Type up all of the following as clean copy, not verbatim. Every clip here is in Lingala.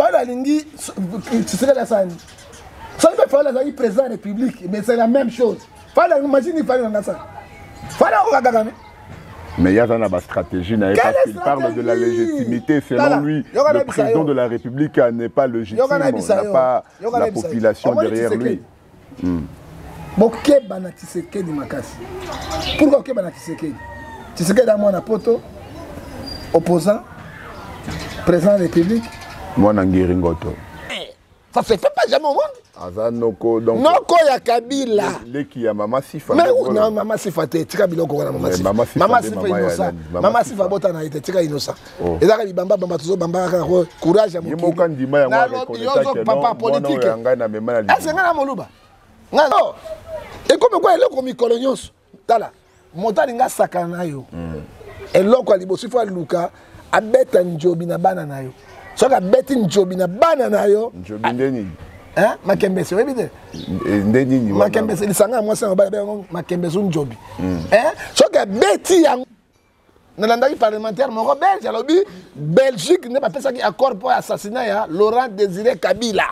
Fala Lingi, tu serais la scène. Ça veut faire la président de la République, mais c'est la même chose. Fala, imagine il fallait dans ça. Fala, on va gagner. Mais il y a une stratégie, parce qu'il parle de la légitimité. Selon lui, le président de la République n'est pas légitime, n'a pas la population derrière lui. Bon, Kebana Tshisekedi Makasi. Pourquoi Kebana Tshisekedi? Tshisekedi a mon poto, opposant, président de la République. Moi, Nangiringoto. Ça se fait pas jamais au monde. Azanoko, donc. Noko ya Kabila. Leki ya Mama Sifa. Mais non, Mama Sifa, tika biloko na Mama Sifa. Mama Sifa innocent. Mama Sifa bota na ite tika innocent. Et là, bamba bamba tuzo bamba courage ya mokili. Yemo ndima ya mwa reconnaître papa politique. Ah, c'est ngana moluba. Ngana. Et comme quoi eloko mikolo nyonso. Tala. Motali nga sakana yo. Eloko alibosi fa luka abeta njobi na bana na yo. Soka beti njobi na bana na yo. Njobi ndeni. Hein? Makembese, oui, bien. Makembese, il s'en a moi c'est un Makembese njobi. Hein? Soka beti yang. Dans l'andari parlementaire, mon belge, alors Belgique n'est pas fait ça qui accord pour assassinat Laurent Désiré Kabila.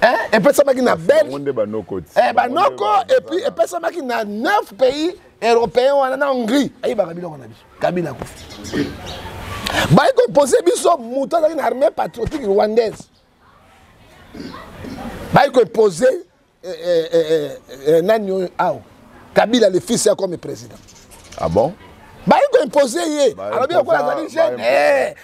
Hein? Et puis ça qui na Belge. Eh Banoko et puis ça qui na 9 pays européens on a Hongrie. Aïe Kabila on a dit. Kabila kufi. Bah il posé biso muta dans une armée patriotique rwandaise. Bah il posé Nanyo Ao. Kabila le fils est comme président. Ah bon? Bah il imposé hier. Alors bien qu'on a dit jeune,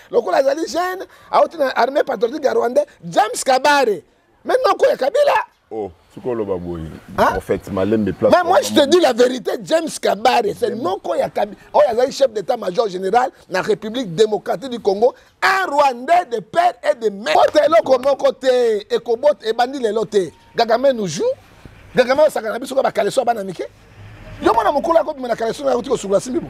qu'on a dit jeune, à haute armée patriotique rwandaise, James Kabare. Maintenant quoi Kabila? Oh, c'est quoi le baboui? En fait, Malem me place. Mais moi je te dis la vérité, James Kabare, c'est non quoi Kabila. Oh, il y a un chef d'état-major général de la République démocratique du Congo, un Rwandais de père et de mère. Côté là comment côté Ekobot et bandi les lotés. Gagame nous joue. Gagame ça canabi sur ba kaleso banamike. Yo mona mokula ko mena kaleso na ko sur la simbibo.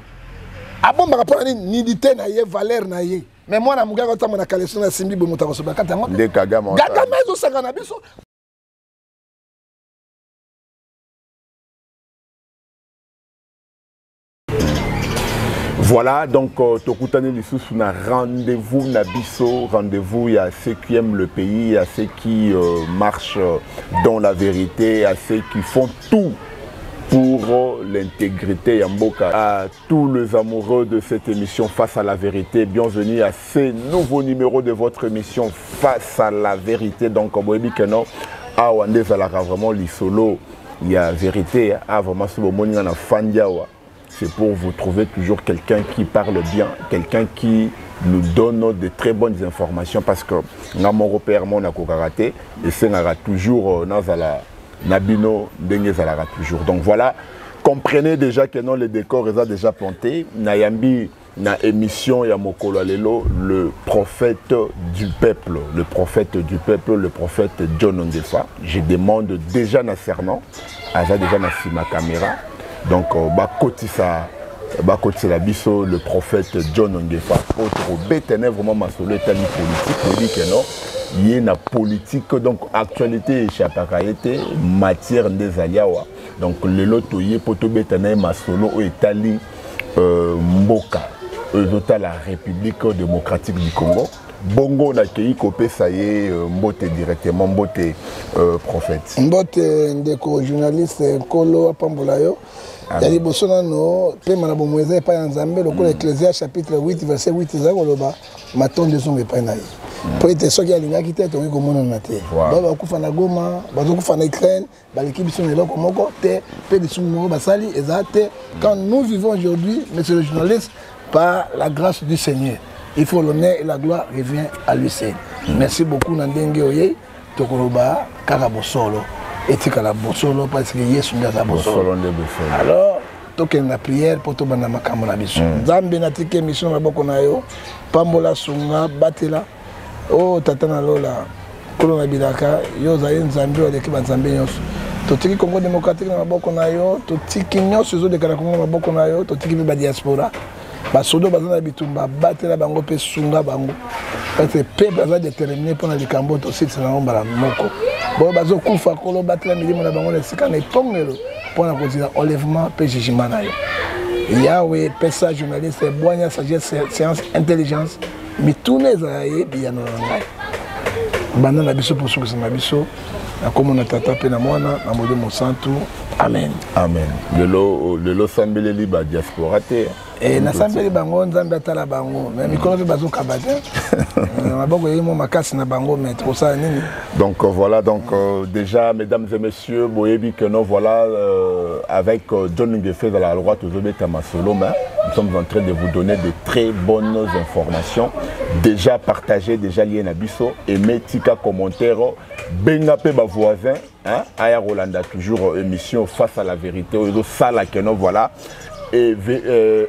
Abon ba rapport ni dité na ye valeur na ye. Mais moi na muga ko ta mona kaleso na simbibo mutako so ba kata ngo. De Kagame. Gagame zo ça canabi so. Voilà, donc Tokutane Lissous na rendez-vous Nabiso, rendez-vous à ceux qui aiment le pays, à ceux qui marchent dans la vérité, à ceux qui font tout pour l'intégrité Yamboka. À tous les amoureux de cette émission Face à la vérité, bienvenue à ce nouveau numéro de votre émission Face à la vérité. Donc, Boebi Keno, à Wande Zalara vraiment l'isolo, il y a vérité, à vraiment ce moment, il y a Fandiawa. C'est pour vous trouver toujours quelqu'un qui parle bien, quelqu'un qui nous donne de très bonnes informations parce que nous avons repéré mon karaté et c'est toujours Nabino Dengezalara toujours. Donc voilà, comprenez déjà que non, les décors sont déjà plantés. Nayambi na émission Yamokolo Alelo, le prophète du peuple, le prophète du peuple, le prophète John Ondefa. Je demande déjà na serment, aja déjà na ma caméra. Donc, la biso, le prophète John Ondefa, autre bétené vraiment ma solo établi politique, il y a une politique, donc actualité chez Apakaïté, matière des aliawa. Donc, le loto y est poto bétené ma solo établi Mboka, la République démocratique du Congo. Bongo na kei kopé ça y est mbote directement mbote prophète. Mbote ndeko journaliste Kolo Apambola yo. Yali bosona no pe manabo mweze pa nzambe lokola Ecclésiaste chapitre 8 verset 8 za koloba matonde zonge pa na ye. Pour être soki alinga kité to ko mona na te. Ba kufa na Goma, ba kufa na Ukraine, ba l'équipe sont là comme côté pe de sumo basali ezate. Quand nous vivons aujourd'hui, monsieur le journaliste, par la grâce du Seigneur. Il faut l'honneur et la gloire revient à lui seul. Merci beaucoup Nandenge Oye, Tokoroba, Karabosolo, et Tikala Bosolo, parce que Yesu Ngaza Bosolo. Alors, token la prière pour tout le monde à la mission. Zambi na tike mission na boko na yo, Pambola Sunga, Batela, oh Tatana Lola, Kolona Bilaka, yo Zayen Zambi ou l'équipe Zambi Nyos. Totiki Congo démocratique na boko na yo, Totiki Nyos, zo de Karakongo na boko na yo, Totiki Biba diaspora. Basodo bazana bitumba batela bango pe sunga bango parce que peuple va déterminer pour les cambo to site na ombala moko bo bazo kufa kolo batela milimo na bango na sika na pongelo pour na continuer enlèvement pe jugement na yo Yahweh pesa journaliste boanya sagesse science intelligence mitune za ye biano ngai banda na biso pour sukisa na biso na komo na tata pe na mwana na modemo santu amen amen lelo sambeleli ba diaspora te na sambeli bango nzambe atala bango mais mikolo pe bazokaba te maboko yimo makasi na bango mais trop ça nini. Donc voilà, donc déjà mesdames et messieurs, boyebi que nous voilà avec John Ngefé de la loi Tozobeta Masolo, mais nous sommes en train de vous donner de très bonnes informations. Déjà partagez, déjà lié na biso, aimez, tika commentaire, bengape ba voisin, hein, Aya Rolanda toujours émission face à la vérité, ça là que nous voilà. Et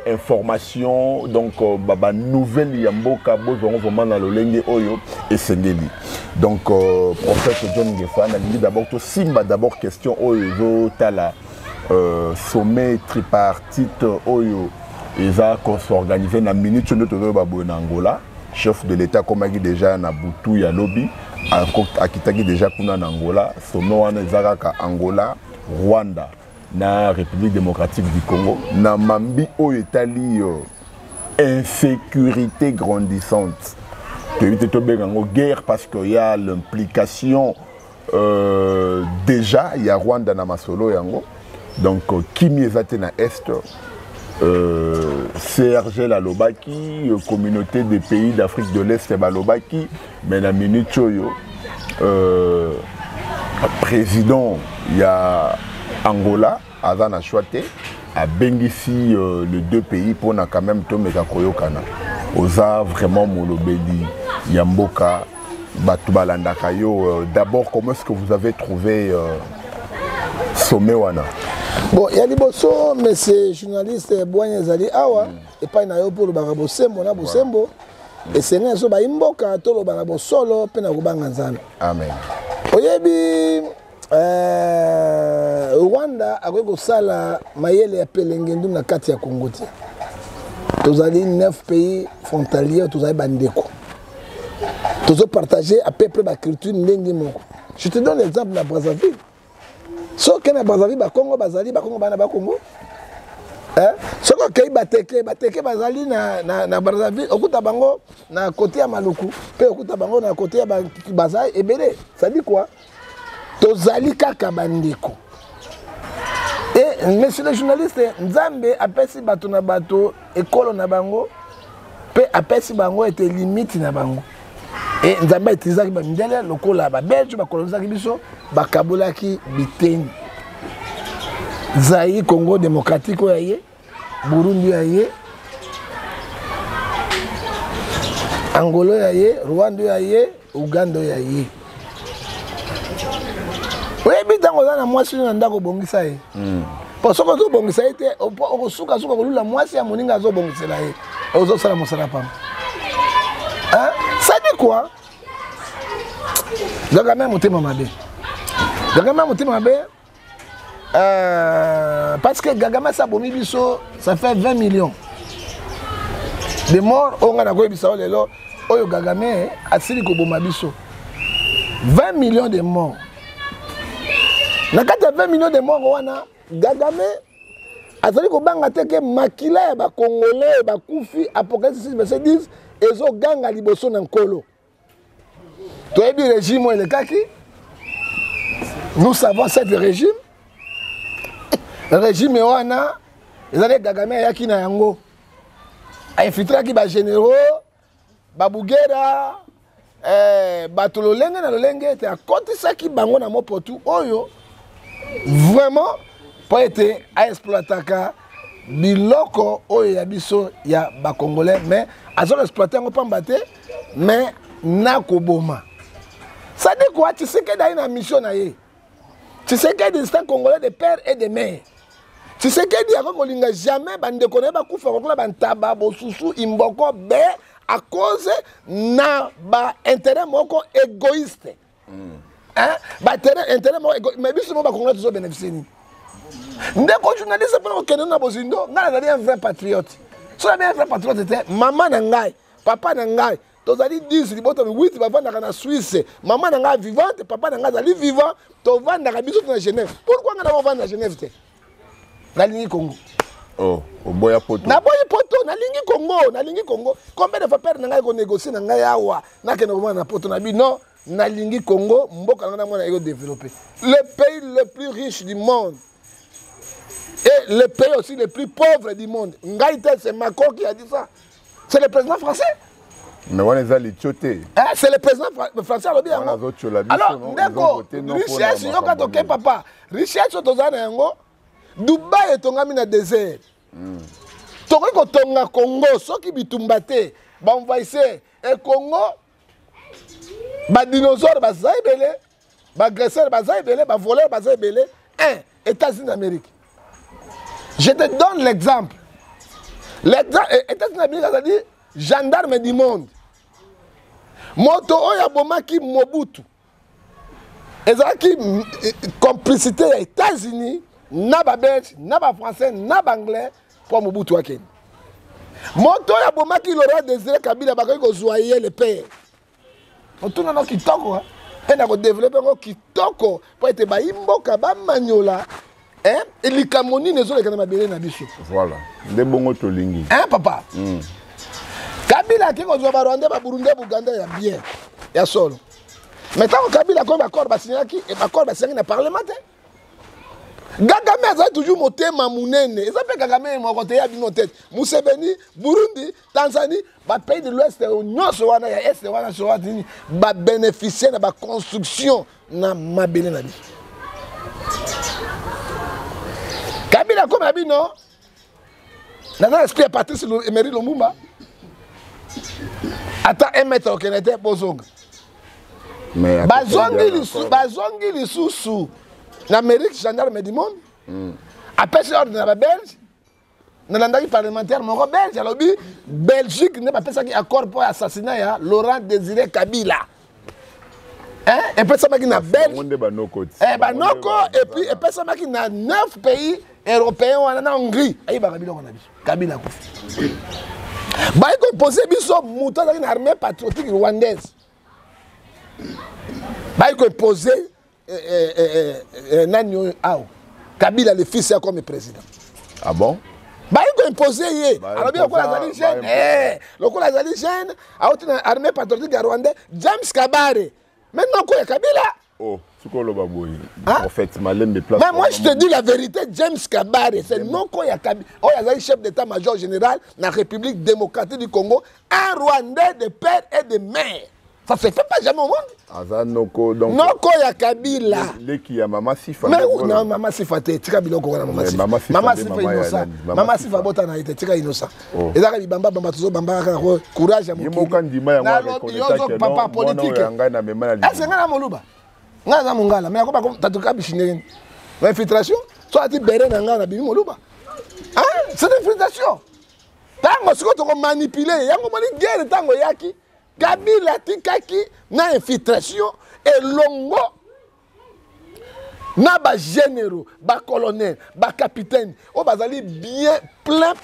information donc baba nouvelle yamboka bozongo vraiment dans le lenge oyo et sengeli donc prophète John Ngeffa a dit d'abord to simba d'abord question oyo tala sommet tripartite oyo eza ko s'organiser na minute de to babo na Angola chef de l'état comme a dit déjà na butu ya lobby akitaki déjà kuna na Angola sommet wana ezaka ka Angola Rwanda na République démocratique du Congo na mambi o etali insécurité grandissante to éviter to bengango guerre parce qu'il y a l'implication déjà il y a Rwanda na masolo yango donc kimi ezate na est CRG la lobaki communauté des pays d'Afrique de l'Est ba lobaki mais na minute yo président il y a Angola, Azana Chouate, a bengisi les deux pays pour na quand même Tomeka Koyokana. Oza vraiment Molobeli, Yamboka, Batubalanda Kayo. D'abord, comment est-ce que vous avez trouvé Somewana? Bon, il y a des bosso, mais c'est journaliste Boigné Zali Awa, et pas une aéroport le Barabosembo, na Bosembo, et c'est un so ba imboka, tolo Barabosolo, pena Rubanganzana. Amen. Oyebi. Rwanda a sala mayele ya pelengendu na kati ya Congo te. Tozali 9 pays frontaliers tozali bandeko. Tozo partager à peu près ba culture ndenge moko. Je te donne l'exemple na Brazzaville. So que na Brazzaville ba Congo bazali ba Congo bana ba Congo. So ko kei bateke bazali na Brazzaville okuta bango na côté ya Maluku, pe okuta bango na côté ya Bazai ebele. Ça dit quoi? Tozali kaka bandeko. Et monsieur le journaliste, Nzambe apesi bato na bato ekolo na bango pe apesi bango ete limite na bango. Et Nzambe etizaki ba mindele lokola ba Belge ba kolonizaki biso bakabolaki biteni. Zaïre Congo démocratique oyaye, Burundi oyaye, Angola oyaye, Rwanda oyaye, Uganda oyaye. Oui, mais dans le mois, si on a un bongisa, parce que le bongisa était au souka la moitié à moninga zo bongisa là, aux autres ça la monsala pas. Hein? Ça dit quoi? Gagame monté mamabé. Gagame monté mamabé. Parce que Gagame ça bomi biso, ça fait 20 millions de morts. On a la goye biso lelo. Oyo Gagame asili ko boma biso. 20 millions de morts. Na kati ya 20 millions de morts wana Gagame azali ko banga teke makila ya ba congolais ba kufi apocalypse 6:10 ezo ganga liboso na nkolo. Toyebi régime le kaki. Nous savons cette régime. Le régime wana ezali Gagame yaki na yango. A infiltraki ba généraux, ba Bugera, bato lolenge na lolenge te akotisaki bango na mopotu oyo vraiment pour être à exploiter biloko oyo ya biso ya ba congolais mais azo exploiter ngo pambate mais na koboma ça dit quoi tu sais que dans une mission na ye tu sais que des instants congolais de père et de mère tu sais que dia ko linga jamais bande connaît ba kufa ko la bantaba bo susu imboko be à cause na ba intérêt moko égoïste hein ba intérêt moko égoïste mais biso ba congolais tous bénéficier ni ndeko journaliste pour que na bozindo ngala na un vrai patriote so na un vrai patriote était maman na ngai papa na ngai tozali 10 liboto 8 bavandaka na Suisse maman na ngai vivante papa na ngai ali vivant to vandaka biso na Genève pourquoi ngala mo vanda na Genève te nalingi Congo oh boya poto na boya poto nalingi Congo combien de fois père na ngai ko négocier na ngai awa na ke na poto na bi non nalingi Congo mboka ngana mwana ego développer. Le pays le plus riche du monde et le pays aussi le plus pauvre du monde. Ngaïta, c'est Macron qui a dit ça. C'est le président français. Mais on les a les tchotés. C'est le président français. Alors, d'accord, richesse, il y a un papa. Richesse, Dubaï est tombé dans le désert. Togo ko tonga Congo, ceux qui bitumbate, ba envahissé et Congo, ba dinosaures ba zaibele, ba agresseurs ba zaibele, ba voleurs ba zaibele, États-Unis d'Amérique. Je te donne l'exemple. États-Unis d'Amérique, ça dit gendarme du monde. Moto oya bomaki Mobutu. Ezaki complicité aux États-Unis, na ba Belge, na ba français, na ba anglais pour Mobutu Waken. Moto oya bomaki Laurent Désiré Kabila bakaki ko zoyer le père. On tourne dans kitoko hein. Et na ko développer ko kitoko pour être ba imboka ba manyola. Hein? Et les Camerounais ne sont les Canadiens na biso. Voilà. Des bons tolingi. Hein papa? Kabila qui ko zo ba Rwanda ba Burundi ba Uganda ya bien. Ya solo. Maintenant Kabila ko ba corps ba signé qui et ba corps ba signé na parlement. Kagame a toujours monté ma mounene. Et ça fait Kagame mon côté ya bino tête. Museveni, Burundi, Tanzanie, ba pays de l'Ouest union so wana ya Est wana so wana ba bénéficier na ba construction na mabele na biso. Kabila comme abino na esprit Patrice Emery Lumumba. Attends un mètre au Canada bozonga. Mais bazongi lisusu l'Amérique gendarme du monde. Après c'est ordre na Belge. Na landaki parlementaire mon belge alors Belgique n'est pas fait ça qui accord pour assassinat ya Laurent Désiré Kabila. Hein? Et puis ça m'a na Belge. Banoko et puis ça m'a na 9 pays européens en Hongrie. Ayi ba Kabila na biso. Kabila kufi. Ba ko poser biso muta dans une armée patriotique rwandaise. Ba ko poser Nanyo Ao. Kabila le fils est comme président. Ah bon? Bah il a imposé hier. Alors bien quoi la jeune le coup la jeune a une armée patriotique rwandaise James Kabare. Maintenant quoi Kabila? Oh, ce qu'on le baboui. En fait, Malembe place. Mais moi je te dis la vérité, James Kabare, c'est non quoi Kabila. Oh il y a un chef d'état-major général de la République démocratique du Congo, un Rwandais de père et de mère. Ça se fait pas jamais au monde. Azanoko donc Noko ya Kabila. Les qui a Mama Sifa. Mais non Mama Sifa te tika biloko na Mama Sifa. Mama Sifa innocent. Mama Sifa bota na ite tika innocent. Ezaka bibamba bamba tuzo bamba ka courage ya mokili. Yimoka ndima ya mwa reconnaître papa politique. Est-ce ngana moluba? Ngana mungala mais akoba tatuka bishine. Infiltration soit ati bere na ngana bimi moluba. Hein? C'est une infiltration. Tango siko to manipuler yango mali guerre tango yaki. Kabila tikaki na infiltration et longo na ba généraux, ba colonel, ba capitaine, o bazali bien plein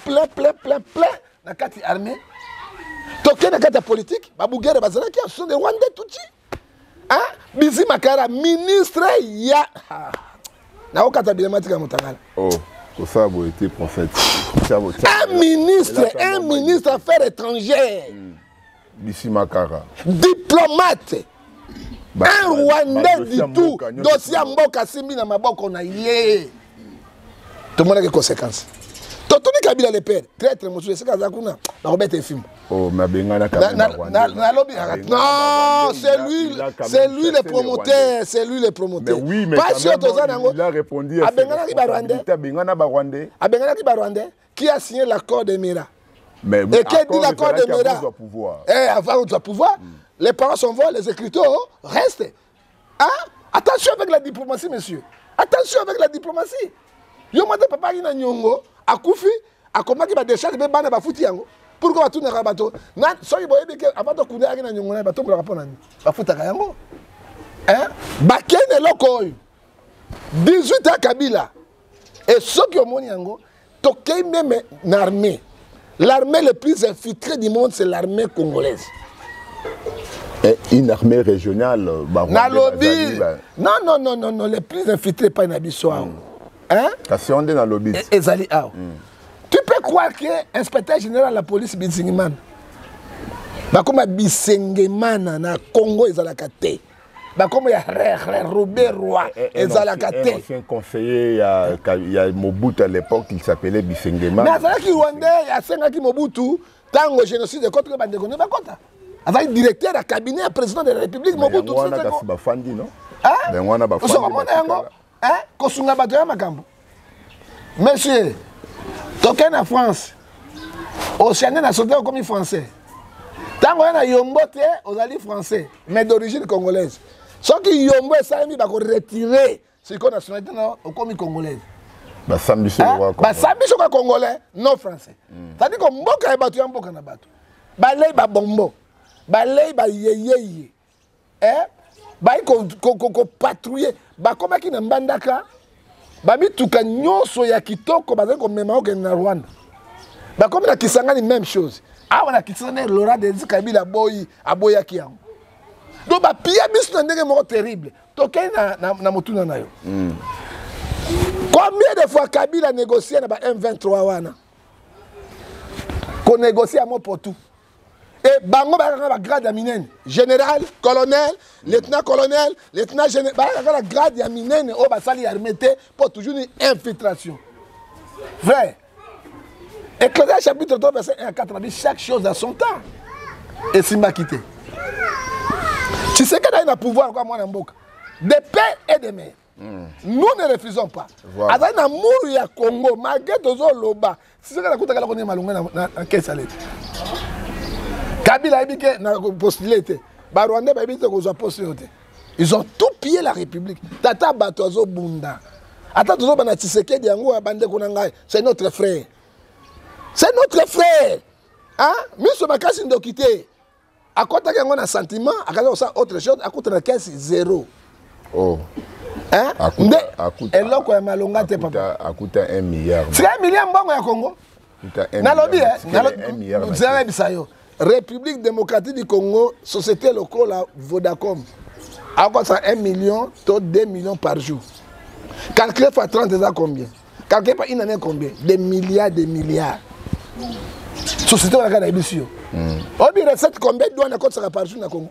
na kati armée. Toké na kati politique, ba bugere bazala qui sont des Rwandais touti. Hein? Bizi Makara ministre ya na okata bilématika motangala. Oh, tout ça a été prophète. Un ministre affaires étrangères. D'ici Makara. Diplomate. Un Rwandais du tout. Dossier Mboka Simbi na maboko na yé. Tout le monde a des conséquences. Totoni Kabila le père. Traître monsieur c'est kaza kuna. Na robete film. Oh mais bengana Kabila. Non, c'est lui le promoteur, c'est lui le promoteur. Mais oui mais pas sûr il a répondu à Abengana ki Rwandais. Abengana ba Rwandais. Abengana ki Rwandais qui a signé l'accord de Mira. Mais et qui dit l'accord de Mera? Avant on doit pouvoir. Les parents s'envolent, les écriteaux restent. Hein? Attention avec la diplomatie, monsieur. Attention avec la diplomatie. Yo mate papa ina nyongo, akufi, akoma ki ba décharge be bana ba futi yango. Pourquoi tout na rabato? Na so yi boyebi ke abato kunya na nyongo na bato ko rapona ni. Ba futa ka yango. Hein? Ba kene lokoy. 18 ans Kabila. Et ceux qui ont moni yango, tokei même na armée. L'armée la plus infiltrée du monde, c'est l'armée congolaise. Et une armée régionale, Nalobi. Non, les plus infiltrés pas Nabiso. Hein? Parce qu'on est dans le lobby. Tu peux croire que l'inspecteur général de la police, Bisingiman, comme Bisingiman, na Congo, ils ont la carte. comme il y a Robert Roy et Zalakate. Un ancien conseiller, il y a Mobutu à l'époque, il s'appelait Bissengema. Mais à Zalaki Rwandais, il y a 5 ans qui Mobutu, tant que génocide contre les bandits, il y a un directeur de cabinet, un président de la République, Mobutu. Il y a un Bafandi, non? Monsieur, toqué en France, Océanien a sauté comme français. Tant qu'on a Yombote, on a dit français, mais d'origine congolaise. Sauf que Yombo et Salami va retirer ce qu'on a nationalité comme congolaise. Sambi Soka congolais, non français. C'est-à-dire que Mboka est battu en Mboka na battu. Balay ba bombo, balay ba yeyeye. Ba ko patrouiller, ba koma ki na mbandaka. Ba mi tuka nyonso ya kitoko ba ko mema ko na Rwanda. Ba comme na Kisangani même chose. Ah on a Kisangani Laurent Desire Kabila boyi aboya ki yango. Donc ba pia biso na ndenge moko terrible. Toke na motuna na yo. Combien de fois Kabila a négocié avec M23 wana? Qu'on négocie à moi pour tout. Et bango ba grade ya minene, général, colonel, lieutenant-colonel, lieutenant-général, ba grade ya minene o ba sali armete pour toujours une infiltration. Vrai. Ecclésiaste chapitre 3 verset 1 à 4 dit chaque chose a son temps. Et Simba quitté. Tu sais qu'il y a un pouvoir comme moi dans Mboka. De paix et de mer. Nous ne refusons pas. Voilà. Dans l'amour du Congo, malgré tout ça, loba. C'est ce que nous avons dit malungé dans quelle salle. Kabila a dit que na postulé. Barwanda a dit que nous avons postulé. Ils ont tout pillé la République. Tata Batozo Bunda. Attends, tout ça, bana Tshisekedi yango abande konanga. C'est notre frère. C'est notre frère. Hein? Miso makasi ndokité. À côté qu'il y a un sentiment, à côté de autre chose, à côté de la caisse, zéro. Oh. Hein? Et là, il y a malonga te papa. À côté de 1 milliard. C'est 1 milliard bon au Congo. Nalobi, République démocratique du Congo, société locale à Vodacom. À quoi ça 1 million, 2 millions par jour. Calculez par 30 ans combien? Calculez par une année combien? Des milliards. Société locale à Ibissio. On dit recette combien de douane à ça par jour dans le Congo?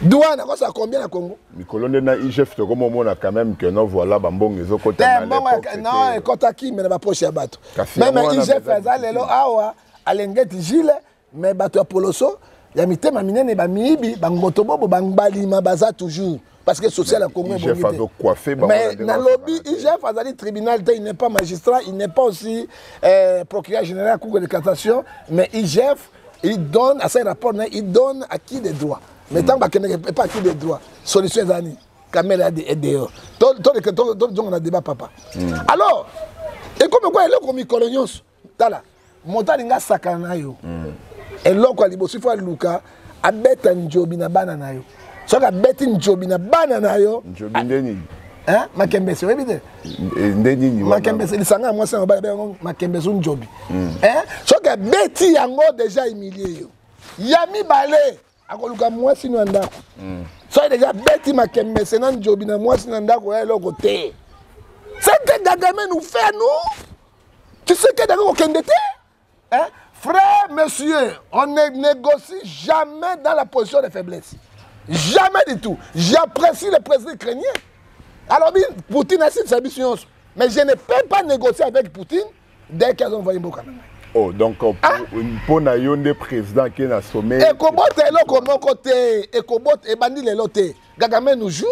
Douane à ça combien au Congo? Mais colonel na IGF to comme on a quand même que non voilà bambong ezo côté non et côté qui mais pas poche à bateau. Même IGF ça lelo awa alengeti gile mais bateau poloso ya mitema minene ba miibi bangoto bobo bangbalima baza toujours parce que social à Congo est bon. Mais dans le lobby, IGF a dit tribunal, il n'est pas magistrat, il n'est pas aussi procureur général à Cour de cassation, mais IGF, il donne à ses rapports, il donne à qui des droits. Mais tant qu'il n'y a pas acquis des droits, solution est année. Kamel a des dehors. Tout on a débat papa. Alors, et comme quoi il est comme colonios, tala, montalinga sakanayo. Et là quoi libosi fa luka abeta njobi na banana yo. So ka beti njobi na banana yo. Njobi ndeni. Hein? Makembese oui bide. Ndeni. Makembese lisanga moi ça ba makembese njobi. Hein? So ka beti yango déjà humilié yo. Yami balé akoluka moi sino ndako. So déjà beti makembese na njobi na moi sino ndako ya loko te. C'est que Kagame nous fait nous. Tu sais que Kagame okende te? Hein? Frère, monsieur, on ne négocie jamais dans la position de faiblesse. Jamais du tout. J'apprécie le président ukrainien. Alors, Poutine a cette ambition. Mais je ne peux pas négocier avec Poutine dès qu'ils ont envoyé Boka. Oh, donc, pour le président qui est à sommet. Et Kobot est là comme mon côté. Et Kobot est bandit les lotés. Kagame nous joue.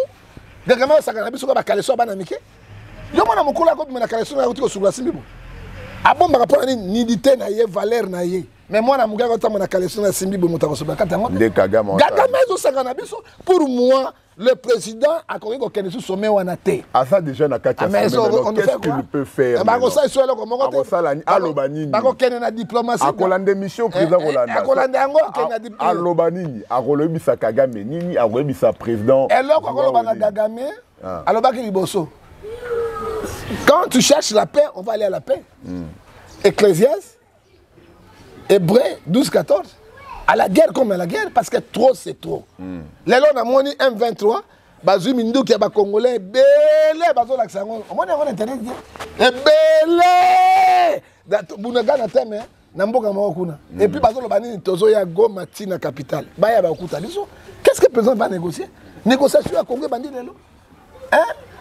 Kagame a sakanabi sur la calesso à Banamike. Yo, mon amour, la calesso à la sur la Simbibo. Ah bon, par rapport à l'unité, valeur, mais moi, je suis la collection de Simbi Boumouta. Pour moi, le président a connu qu'un sommet ou un athée. Ah, ça déjà, qu'est-ce qu'il peut faire? Diplomatie. Quand tu cherches la paix, on va aller à la paix. Ecclésiaste, Hébreu 12-14. À la guerre comme à la guerre, parce que trop c'est trop. Les gens ont dit M23, Bazou Mindou qui est Congolais, belé, Bazou Laxango. On a internet. Belé! Bounaga na thème, Namboka Mokuna. Et puis, parce que le Bani Tozo ya Goma Tina capitale. Baya Bakuta. Qu'est-ce que le président va négocier? Négociation à Congrès Bandi Lelo. Hein?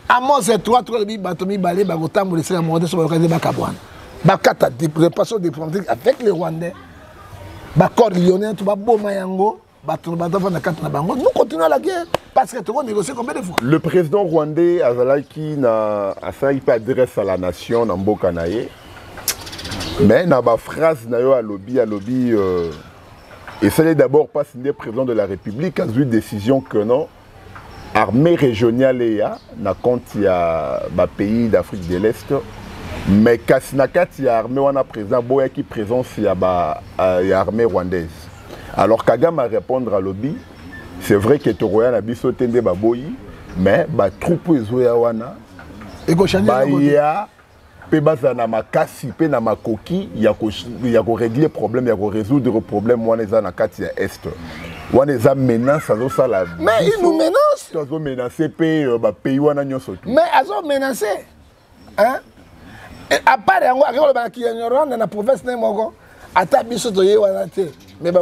À moi, c'est 3 batomi balé, Bagotam, le Sénat Monté sur le Rwanda, Bakabouane. Bakata, des passions diplomatiques avec les Rwandais. Bakor Lyonnais, tout va beau Mayango. Nous continuons la guerre parce que tout le monde négocie combien de fois. Le président rwandais Azalaki n'a pas adresse à la nation dans Mbokanaye. Mais il y a une phrase à lobby. Et c'est d'abord parce que le président de la République a eu une décision que non, l'armée régionale est dans compte il y a un pays d'Afrique de l'Est. Mais quand il y a l'armée, on a président qui présence il y a l'armée rwandaise. Alors Kagame a répondu à lobby, c'est vrai que Toroya n'a pas sauté de baboyi, mais les troupes Zoyawana, il y a na makasi pe na makoki il y a régler le problème, il y a résoudre le problème on est na kati ya est. On est menace à ça la. Mais ils nous menacent. Ils ont menacé pays wana nyonso. Mais ils ont menacé. Hein? À part yango ba ki Rwanda na province ne moko ata biso to ye wana te. Mais bah,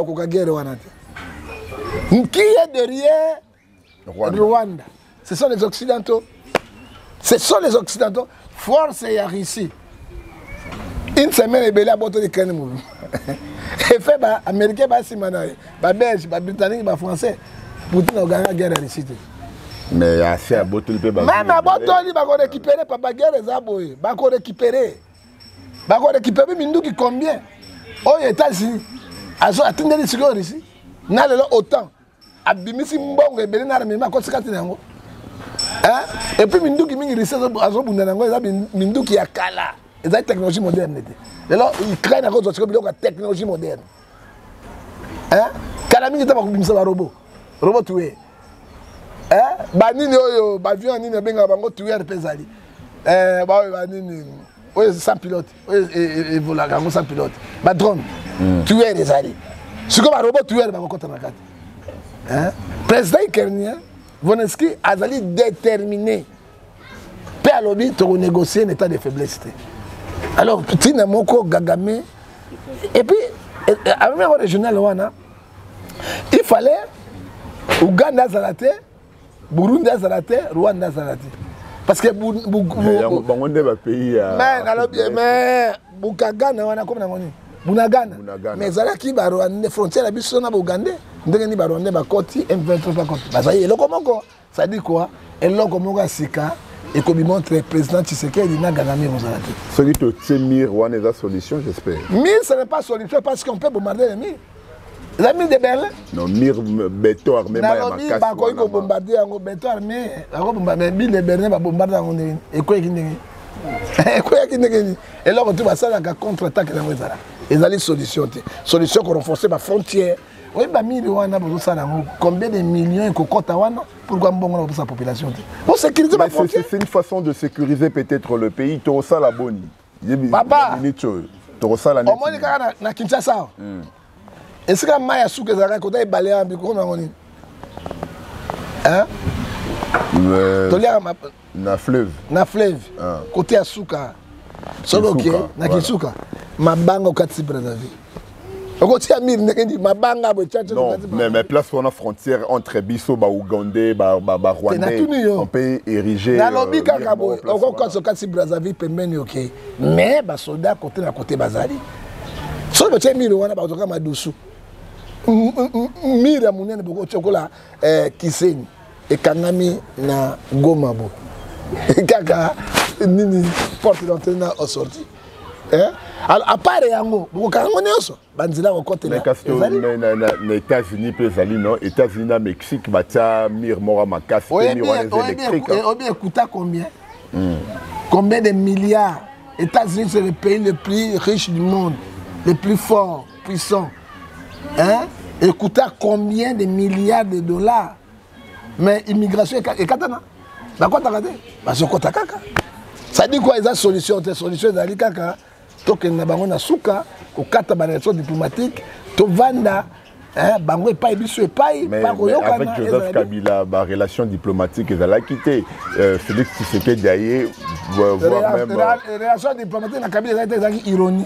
qui est derrière Rwanda? Ce sont les Occidentaux. Ce sont les Occidentaux. Force et Russie. Une semaine, et belé à boto de Kenemou. Et fait, bah, Américain, bah, Simanaï, bah, Belge, bah, Britannique, bah, Français. Poutine a gagné la guerre à Russie. Mais assez à boto de Même à boto, il va récupérer, papa, guerre les aboyés. Bah, récupérer. Bah, récupérer, mais nous qui combien? Oh, les États-Unis. Azo atteindre les secondes ici. N'a le autant. Abimisi mbongo et belé n'a rien mais quoi c'est quand nango. Hein? Et puis mindu qui mingi risque azo bunda nango ça mindu qui a kala. Et ça technologie moderne. Alors ils craignent à cause de la technologie moderne. Hein? Kala mingi taba kubimisa ba robot. Robot tué. Hein? Ba nini oyo ba avion nini benga bango tué repezali. Ba nini oui, sans pilote. Et voilà, sans pilote. Bah, drone. Tuer les alliés. Ce que ma robot tuer, bah, contre la carte. Hein? Président Kenya, Vonensky a déterminé. Peu à lobby, tu renégocier un état de faiblesse. Alors, petit Namoko, Gagame. Et puis, à la régionale, il fallait Ouganda Zalate, Burundi Zalate, Rwanda Zalate. Parce que mais Bukagana wana comme nangoni Bunagana mais zalaki ba Rwanda frontière la biso na Buganda ndenge ni ba Rwanda ba koti M23 ba koti ba ça y est eloko moko ça dit quoi eloko moko sika et comme il montre le président Tshisekedi na Gagame mozalaki celui to Tsemir wana la solution j'espère mais ce n'est pas solution parce qu'on peut bombarder les mines. Les mines de Berlin? Non, mire béton armé. Ils vont bombarder en béton armé. Les mines de Berlin vont bombarder en Berlin. Et quoi qu'il y ait. Et là, on trouve ça dans la contre-attaque. Ils ont des solutions. Solutions pour renforcer la frontière. Oui, combien de millions de Kokotawana pour qu'on sa population? Pour sécuriser la frontière. C'est une façon de sécuriser peut-être le pays. Tu as la bonne. Papa, au moins, il y a Kinshasa. Est-ce que Maya Souk est à côté de Baléa hein? Na fleuve. Na fleuve. Côté Asuka. Solo ok. Na Kisuka. Mabanga au Katsi Brazzaville. Côté Amir, Mabanga au Tchad. Non, mais place où on a frontière entre Bisso, Ougandais, Rwandais, on peut ériger. Dans le Bika Kabo, on peut au Katsi Brazzaville, permet ok. Mais les soldats côté Bazali. Solo que Miro wana bazoka madusu. Mira munene boko chokola Kisenyi et Kangami na Goma bo. Kaka nini porte d'entrée na sorti. Hein? Alors à part yango, boko kangone oso banzila ko côté là. Les États-Unis pezali non, États-Unis na Mexique batia mir mora makasi miroir électrique. Et bien coûta combien? Combien de milliards? États-Unis c'est le pays le plus riche du monde. Les plus forts, puissants. Hein? Et coûta combien de milliards de dollars? Mais l'immigration est katana. Bah quoi t'as regardé? Bah c'est quoi t'as kaka? Ça dit quoi? Ils ont solution. Tes solutions d'aller kaka. Toi que n'a pas na souka, au kata relation diplomatique, to vanda. Bango pas et pas avec Joseph Kabila, la relation diplomatique, ils allaient quitter. Félix Tshisekedi d'ailleurs, voire même. La relation diplomatique, la Kabila a été ironie.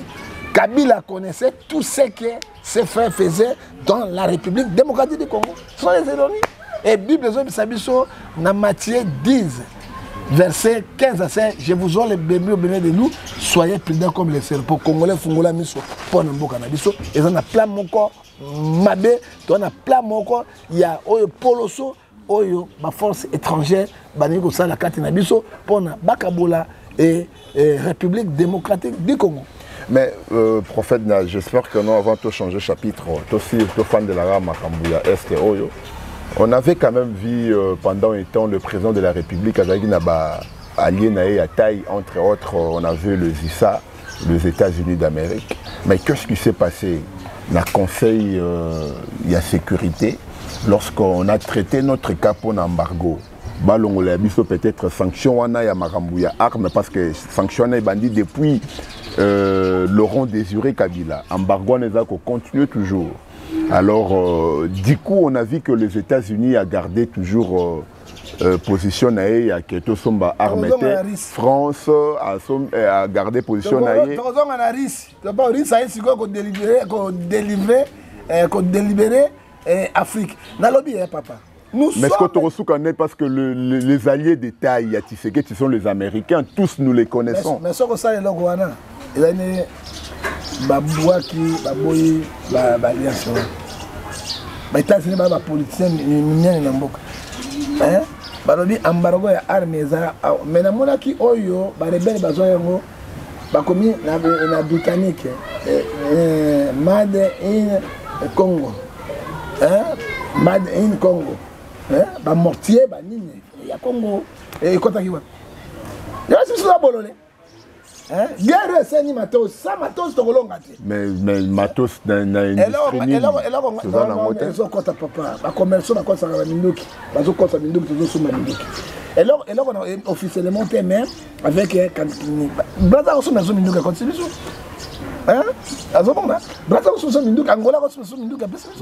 Kabila connaissait tout ce que ses frères faisaient dans la République démocratique du Congo. Ce sont les ennemis. Et Bible, dans Matthieu 10, verset 15 à 16, je vous donne les bébés au béné de nous, soyez prudents comme les serpents. Pour Congolais, Fungola, Miso, pour Namboka, Nabiso, et on a plein mon corps, Mabé, on a plein mon corps, il y a Poloso, ma force étrangère, Baniko Sala Kati Nabiso, pour Bakabola et République démocratique du Congo. Mais, prophète, j'espère que nous, avant de changer de chapitre, aussi, le fan de la rame, Est et Oyo, on avait quand même vu pendant un temps le président de la République, allié à taille, entre autres, on a vu le ZISA, les États-Unis d'Amérique. Mais qu'est-ce qui s'est passé dans le Conseil de sécurité lorsqu'on a traité notre cas pour l'embargo? On a peut-être sanction à armes parce que sanction est bandit depuis Laurent Désiré Kabila. Embargo continue toujours. Alors, du coup, on a vu que les États-Unis a gardé toujours position à que Somba armé. France a gardé position à délibéré Afrique. Papa. Mais est-ce que tu reçois parce que les alliés d'État, qui sont les Américains, tous nous les connaissons. Mais ce que ça est là, il y a une Babouaki, Baboyi, Balias. Les États-Unis, les politiciens, les Namboka. Balobi embargo ya armes mais na mona ki oyo ba rebelle bazoyango ba komi na Britannique Made in Congo Made in Congo ba mortier ba nini ya Congo e kota kiwa ya sisi la bolole guerre c'est ni matos ça matos to kolonga te mais matos na industrie ni so kota papa ba commerçant ba kota ba minduki ba zo kota minduki to zo suma minduki et là on a officiellement même avec Braza on suma minduki continue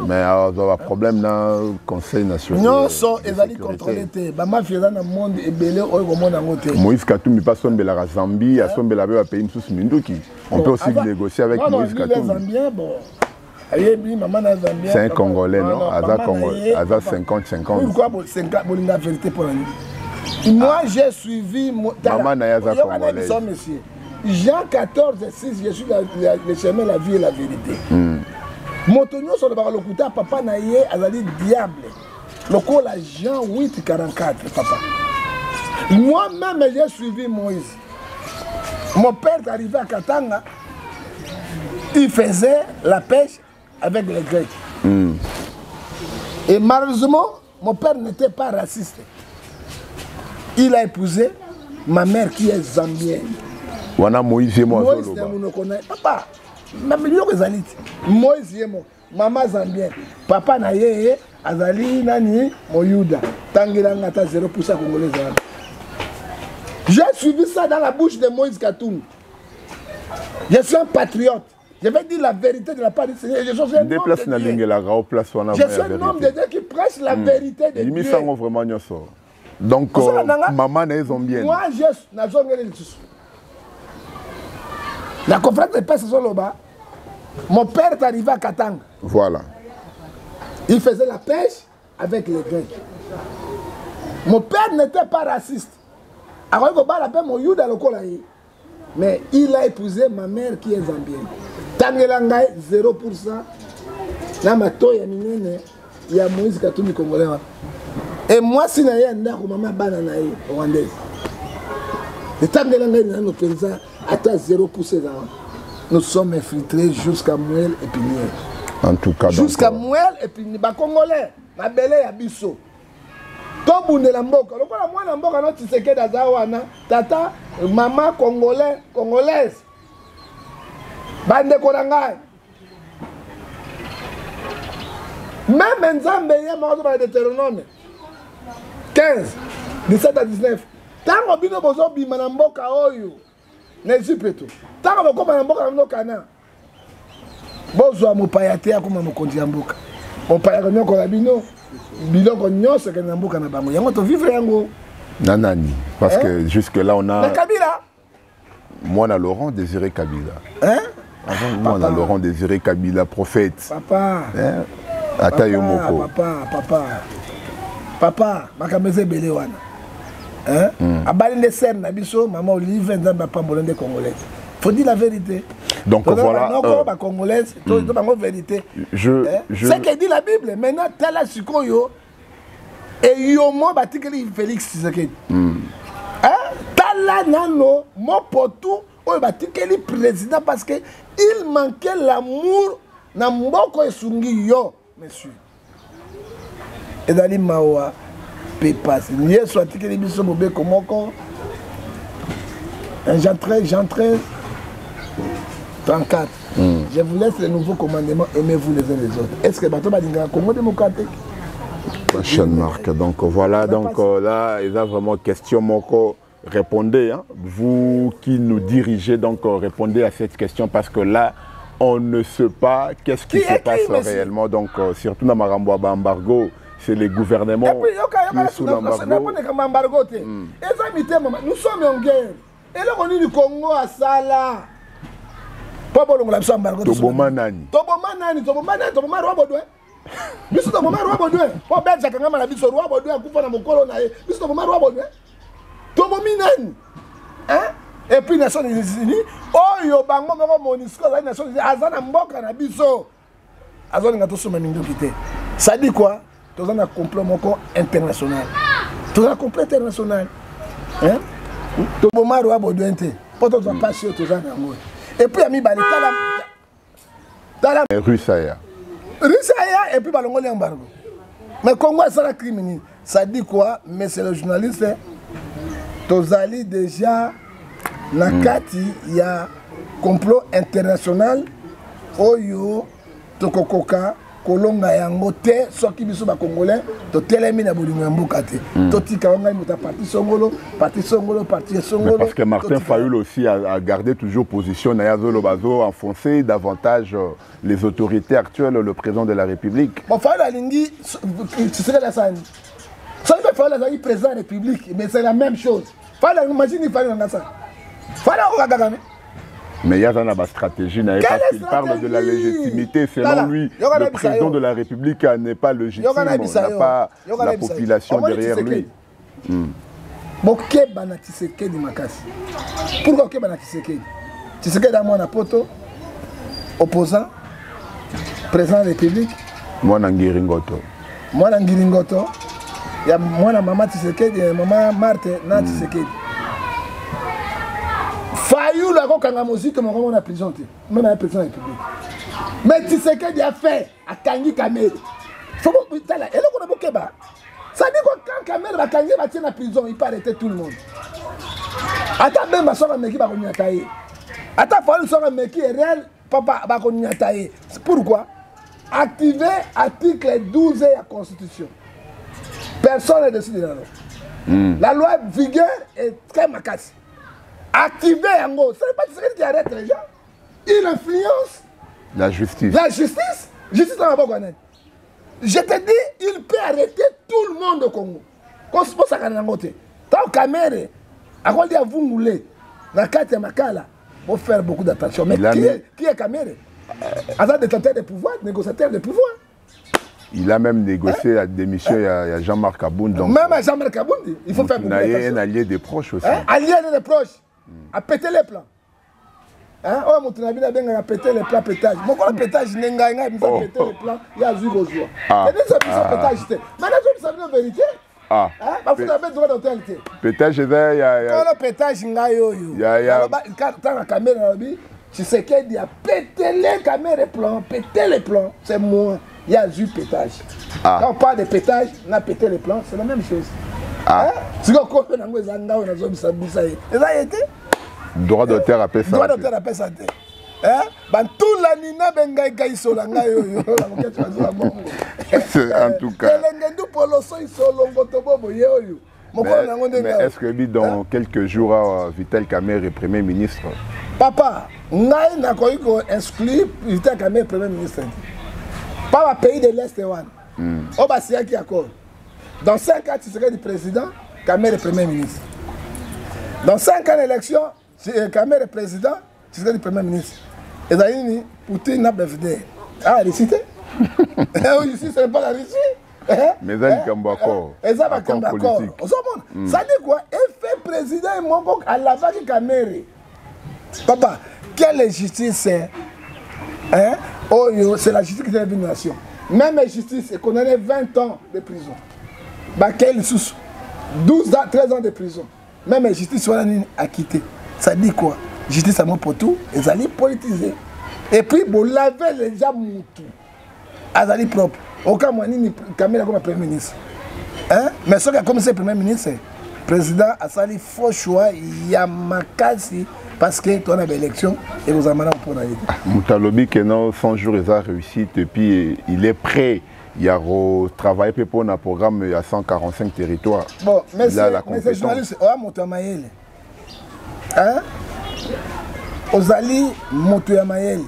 mais il y a problème dans le Conseil national. Non, ils contrôlent. Monde Moïse Katumbi pas son la Zambie, a son la pays sous Minduki. On peut aussi négocier avec Moïse Katumbi. C'est un Congolais, non? Aza 50-50. Pourquoi 50 la vérité pour moi j'ai suivi Maman Nayaza Congolais. Jean 14:6, je suis le chemin, la vie et la vérité. Motonio sur le barolokuta, papa naye, azali diable. Le col à Jean 8:44, papa. Moi-même, j'ai suivi Moïse. Mon père est arrivé à Katanga, il faisait la pêche avec les Grecs. Et malheureusement, mon père n'était pas raciste. Il a épousé ma mère qui est zambienne. Wana Moïse et moi. Moïse papa, Moïse et moi, maman zambienne, papa naye azali nani moyuda, tangiranga ta 0% congolais. J'ai suivi ça dans la bouche de Moïse Katumbi. Je suis un patriote. Je vais dire la vérité de la part du Seigneur. Je suis un homme de Dieu qui prêche la vérité de Dieu. Donc, maman est zambienne. Moi, je suis la conférence de paix, c'est Soloba. Mon père est arrivé à Katanga. Voilà. Il faisait la pêche avec les Grecs. Mon père n'était pas raciste. Alors, il va la paix, mon Yuda le Kolaï. Mais il a épousé ma mère qui est zambienne. Tangelangaï, 0%. Là, ma toya minene, il y a Moïse Katumbi congolais. Et moi, si je suis un maman bananaï rwandaise. Et Tangelangaï, nous faisons à 0%. Nous sommes infiltrés jusqu'à Mouel et Pinier. En tout cas, jusqu'à Mouel et Pinier. Les Congolais, ma belle et Abisso. Tout le monde est là. Tata, maman congolais, congolaise. Bande Korangai. Même Nzambe, il y a un Deutéronome 15, 17 à 19. Tant que vous avez dit que vous n'exipez tout. Tant que vous avez dit que vous avez dit que vous avez dit que vous avez dit que vous avez dit biloko nyonso ke nambuka na bango yango to vivre yango nanani parce que jusque là on a na Kabila moi na Laurent Désiré Kabila Avant moi, on a Laurent Désiré Kabila, prophète. Papa. Ata Yomoko. Papa, Makameze Belewana. Abali les scènes, Nabiso, maman Olive, papa Bolande Congolaise. Faut dire la vérité. Donc voilà. Non, Congolaise, c'est la vérité. C'est que dit la Bible. Maintenant, Tala Sukoyo et Yomo Batikeli Félix Tshisekedi. Tala Nano, mon potou, ou Batikeli président parce que il manquait l'amour na mboko esungi yo, monsieur. Et Dali Mawa. Jean 13, 34. Je vous laisse les nouveaux commandements, aimez-vous les uns les autres. Est-ce que Bato Badinga Congo démocratique? Prochaine marque. Donc voilà, donc là, il y a vraiment question. Moko, répondez, hein. Vous qui nous dirigez, donc répondez à cette question parce que là, on ne sait pas qu'est-ce qui se passe réellement. Donc surtout dans Marambo Embargo. C'est les gouvernements qui sont sous l'embargo. Nous sommes en guerre. Et là, on est du Congo à Sala. Pas bon, on a besoin d'embargo. Tobomanani. Tobomanani. Roi Baudouin. Biso Toboma Roi Baudouin. Pas Belge, quand même, la biso Roi Baudouin, coupe dans mon colon. Biso Toboma Roi Baudouin. Tobominani. Hein? Et puis, Nations Unies. Oh, yo, bango, Monisco, la Nations Unies. Azana Mboka, na biso. Azana Ngatoso, Mamingo, quitté. Ça dit quoi? Tout ça, un complot international. Tout ça, un complot international. Hein? Tout le monde a besoin de pas tout ça passer tout ça. Et puis, ami Bali, Tala. Russaya. Et puis, Balongo l'embargo. Mais Congo, c'est la criminelle. Ça dit quoi? Mais c'est le journaliste. Tozali déjà, Nakati, il y a complot international. Oyo, Tokokoka. Kolonga yango te soki biso ba congolais to telemi na bolingo mboka te to tika wanga muta parti songolo parce que Martin Fayulu aussi a gardé toujours position na Yazolo Bazo enfoncer davantage les autorités actuelles, le président de la République. Bon Fayulu alingi tu serais la sani ça il faut le président de la République mais c'est la même chose Fayulu imagine Fayulu na ça Fayulu ogagame. Mais il y a une stratégie, parce qu'il parle de la légitimité. Selon lui, le président de la République n'est pas légitime, n'a pas la population derrière lui. Pourquoi Tshisekedi Makasi? Pourquoi Tshisekedi? Tshisekedi a mon apoto, opposant, président de la République. Moi, Ngiringoto. Moi, Ngiringoto. Il y a moi, maman Tshisekedi, maman Marthe, na Tshisekedi. Fayulu a quand la musique, on a prison, même à la président de la République. Mais Tshisekedi a fait à Kangi Kamel. Faut que et là on a beaucoup bas. Ça dit que quand Kamel va Kangi va tirer la prison, il peut arrêter tout le monde. Attends même ma soeur meki va venir tailler. Attends Fayulu soeur meki est réel, papa va venir tailler. Pourquoi? Activer article 12 de la Constitution. Personne n'est décidé de la loi. La loi vigueur est très macasse. Activer en gros, ce n'est pas Tshisekedi qui arrête les gens. Il influence la justice. La justice, justice dans la bonne. Je te dis, il peut arrêter tout le monde au Congo. Quand se pose à Kanangote, tant Kamere, à quoi dire vous moulez, la carte de Makala, il faut faire beaucoup d'attention. Mais qui est Kamere? Azad détenteur de pouvoir, négociateur de pouvoir. Il a même négocié la démission à Jean-Marc Aboun. Même à Jean-Marc Aboun, il faut faire beaucoup d'attention. Il y a un allié des proches aussi. Allié des proches. À péter les plans. Hein? Oh, mon tunabi a bien pété les plans pétage. Mon quoi pétage n'est pas péter les plans, il y a eu au jour. Et ça pétage. Maintenant, je sais la vérité. Ah. Bah, vous avez droit d'autorité. Pétage, il y a. Quand le pétage, il y a. Quand la caméra, tu sais qu'il y a pété les caméras plans, pété les plans, c'est moi. Il y a eu pétage. Quand on parle de pétage, on a pété les plans, c'est la même chose. Si on a droit d'auteur appelle ça. Droit d'auteur appelle ça. En tout cas. Mais est-ce que dans quelques jours, Vital Kamerhe est Premier ministre? Papa, on a exclu Vital Kamerhe Premier ministre. Pas un pays de l'Est. On va signer qui accord. Dans 5 ans, tu serais le président, Kamerhe est Premier ministre. Dans 5 ans d'élection, Kamerhe est président, tu serais le Premier ministre. Et d'ailleurs, Poutine n'a pas fait. Ah, elle est citée. Ici, ce n'est pas la Russie. Mais ça, il y a encore. Et ça va comme d'accord. Ça dit quoi? Effet président et mon coq à la vague Kamere. Papa, quelle justice c'est? Hein? Oh, c'est la justice qui est une nation. Même la justice, elle connaît 20 ans de prison. Bah, quelle sous 12 ans, 13 ans de prison. Même la justice, soit acquittée. Ça dit quoi? Justice à mon poteau, ils allaient politiser. Et puis, vous lavez les gens moutou. Ils allaient propre. Aucun moyen, ni Kamera comme Premier ministre. Hein? Mais ce qui a commencé Premier ministre, le président a sali faux choix, il y a makasi. Parce que tu as une élection et vous avez pour la Moutalobi, que non, 100 jours, il a réussi et puis il est prêt. Il a travaillé pour un programme à 145 territoires. Bon, mais c'est journaliste, on a monté à Maël. Hein? Ozali monté à Maël.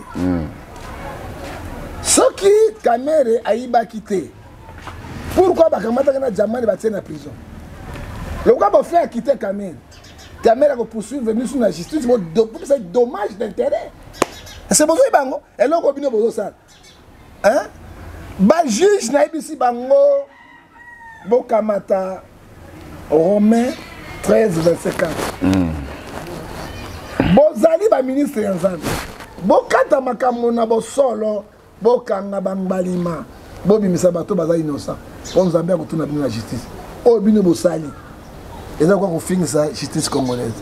Ce qui Kamere a quitté. Pourquoi Bakamata a jamais battu en prison? Le gars va faire quitter Kamere. Kamere va poursuivre venir sur la justice, c'est dommage d'intérêt. C'est pour ça que et là, on a besoin ça. Hein? Ba juge na ibisi bango Bokamata Romain 13 verset 4. Bozali ba ministre yanzana. Bokata makambo na bosolo bokanga bangbalima. Bobimisa bato baza innocent. On Zambia ko tuna bino la justice. O bino bosali. Et ça quoi qu'on finit ça justice congolaise.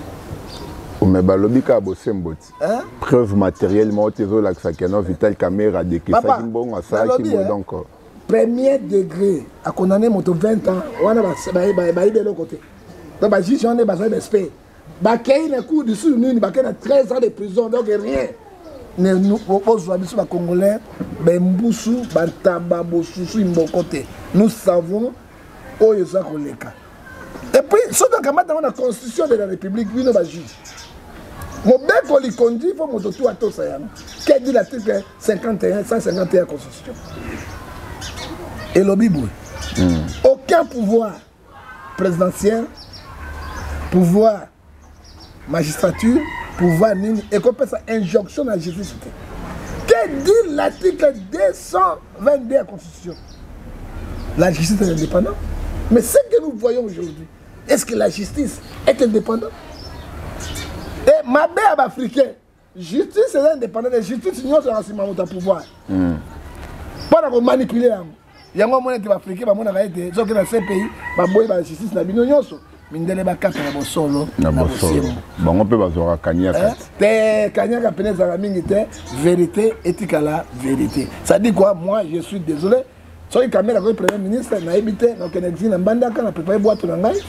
Mais balobika bosemboti. Preuve matériellement tezo la sakeno Vital Kamera de que ça bon ça qui donc premier degré à condamner moto 20 ans on a de l'autre côté. Donc ba juge on est besoin d'esprit. Ba kay na cour du sud ni ba kay na 13 ans de prison donc rien. Ne nous propose biso ba congolais ben mbusu bantaba bosusu imbokote. Nous savons oyo za koleka. Et puis, ce dans la constitution de la République, il y a un juge. Mon bien qu'on lui conduit, il faut que tout à tout ça. Qu'est-ce dit l'article 51, 151 de la Constitution? Et le Bible. Aucun pouvoir présidentiel, pouvoir magistrature, pouvoir nini, et qu'on peut ça injonction à la justice. Qu'est-ce dit l'article 222 de la Constitution? La justice est indépendante. Mais ce que nous voyons aujourd'hui, est-ce que la justice est indépendante? Et ma belle africaine, justice est indépendante. La justice, c'est un renseignement de pouvoir. Pas de manipuler. Il y a un moment où les Africains, ils sont dans ces pays, la justice, la justice, mindele bakata na bosolo na bosimo bango pe bazora kanyaka te kanyaka peneza la mingi te vérité etikala vérité ça dit quoi? Moi je suis désolé soki Kamera ko premier ministre na ebité na Kennedy na mbandaka na préparer boîte na ngai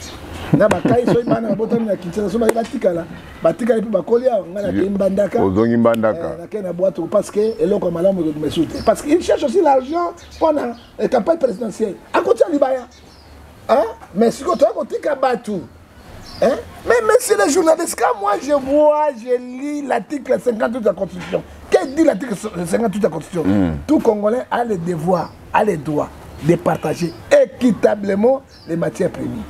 na bakai soki bana botami na Kinshasa so batikala batikala pe bakolia ngana ke mbandaka ozongi mbandaka na ke na boîte parce que eloko malamu de me soutenir parce qu'il cherche aussi l'argent pendant la campagne présidentielle à côté de Libaya. Hein? Mais si tu as battu, hein? Mais c'est les journalistes, quand moi je vois, je lis l'article 58 de la Constitution. Qu'est-ce que dit l'article 58 de la Constitution? Tout Congolais a le devoir, a le droit de partager équitablement les matières premières.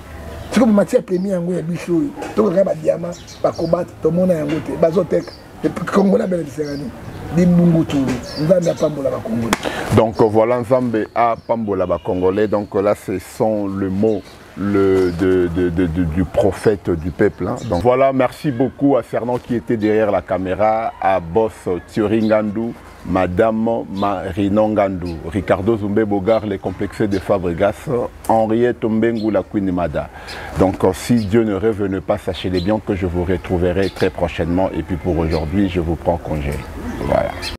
Si les matières premières, il y a des choses, tout le monde a des diamants, pas combattre, tout le monde a un côté, bazotek, les Congolais ont des cérémonies. Donc voilà Nzambe à Pambolaba Congolais. Donc là ce sont le mot du prophète du peuple. Hein. Donc voilà, merci beaucoup à Fernand qui était derrière la caméra, à Boss Thierry Ngandou, Madame Marinon Ngandou, Ricardo Zumbe Bogar, les complexés de Fabregas, Henriette Mbengu, la Queen Mada. Donc si Dieu ne revenait pas, sachez-les bien que je vous retrouverai très prochainement. Et puis pour aujourd'hui, je vous prends congé. Voilà.